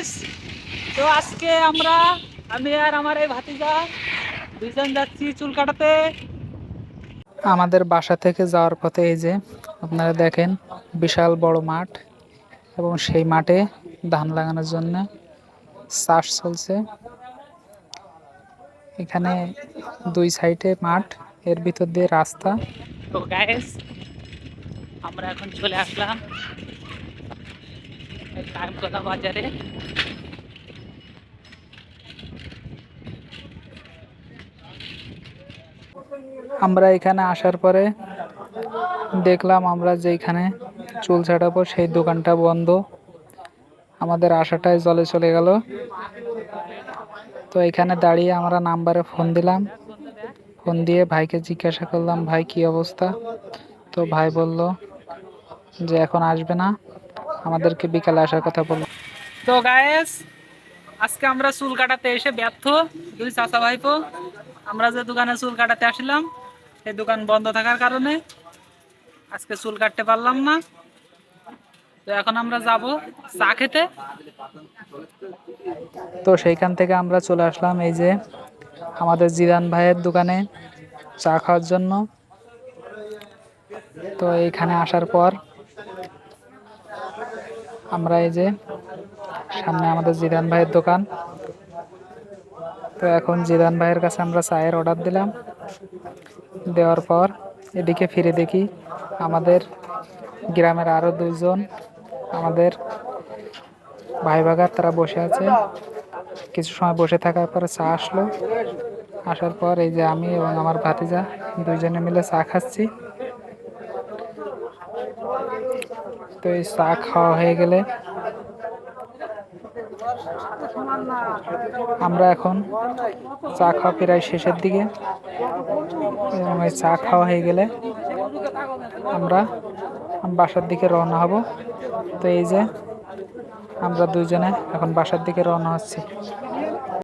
Guys, তো আজকে আমি আর আমার এই ভাতিজা দুইজন যাচ্ছি চুল কাটাতে। আমাদের বাসা থেকে যাওয়ার পথে এই যে আপনারা দেখেন বিশাল বড় মাঠ, এবং সেই মাঠে ধান লাগানোর জন্য চাষ চলছে। এখানে দুই সাইডে মাঠ, এর ভিতর দিয়ে রাস্তা। তো গাইস, আমরা এখন চলে আসলাম কামতলা বাজারে। আমরা এখানে আসার পরে দেখলাম আমরা যেখানে চুল ছাড়াবো সেই দোকানটা বন্ধ। আমাদের আশাটাই জলে চলে গেল। তো এখানে দাঁড়িয়ে আমরা নাম্বারে ফোন দিলাম, ফোন দিয়ে ভাইকে জিজ্ঞাসা করলাম, ভাই কি অবস্থা? তো ভাই বলল যে এখন আসবে না, আমাদেরকে বিকালে আসার কথা বলল। তো গায়েস, আজকে আমরা চুল কাটাতে এসে ব্যর্থ দুই চাচা ভাইপো। আমরা যে দোকানে চুল কাটাতে আসলাম সেই দোকান বন্ধ থাকার কারণে আজকে চুল কাটতে পারলাম না। তো এখন আমরা যাব চা খেতে। তো সেইখান থেকে আমরা চলে আসলাম এই যে আমাদের জিরান ভাইয়ের দোকানে চা খাওয়ার জন্য। তো এইখানে আসার পর আমরা এই যে সামনে আমাদের জিরান ভাইয়ের দোকান। তো এখন জিরান ভাইয়ের কাছে আমরা চায়ের অর্ডার দিলাম। দেওয়ার পর এদিকে ফিরে দেখি আমাদের গ্রামের আরো দুইজন আমাদের ভাই ভাগার, তারা বসে আছে। কিছু সময় বসে থাকার পরে চা আসলো। আসার পর এই যে আমি এবং আমার ভাতিজা দুইজনে মিলে চা খাচ্ছি। তো এই চা খাওয়া হয়ে গেলে আমরা এখন চা খাওয়া প্রায় শেষের দিকে, এবং এই চা খাওয়া হয়ে গেলে আমরা বাসার দিকে রওনা হব। তো এই যে আমরা দুইজনে এখন বাসার দিকে রওনা হচ্ছি।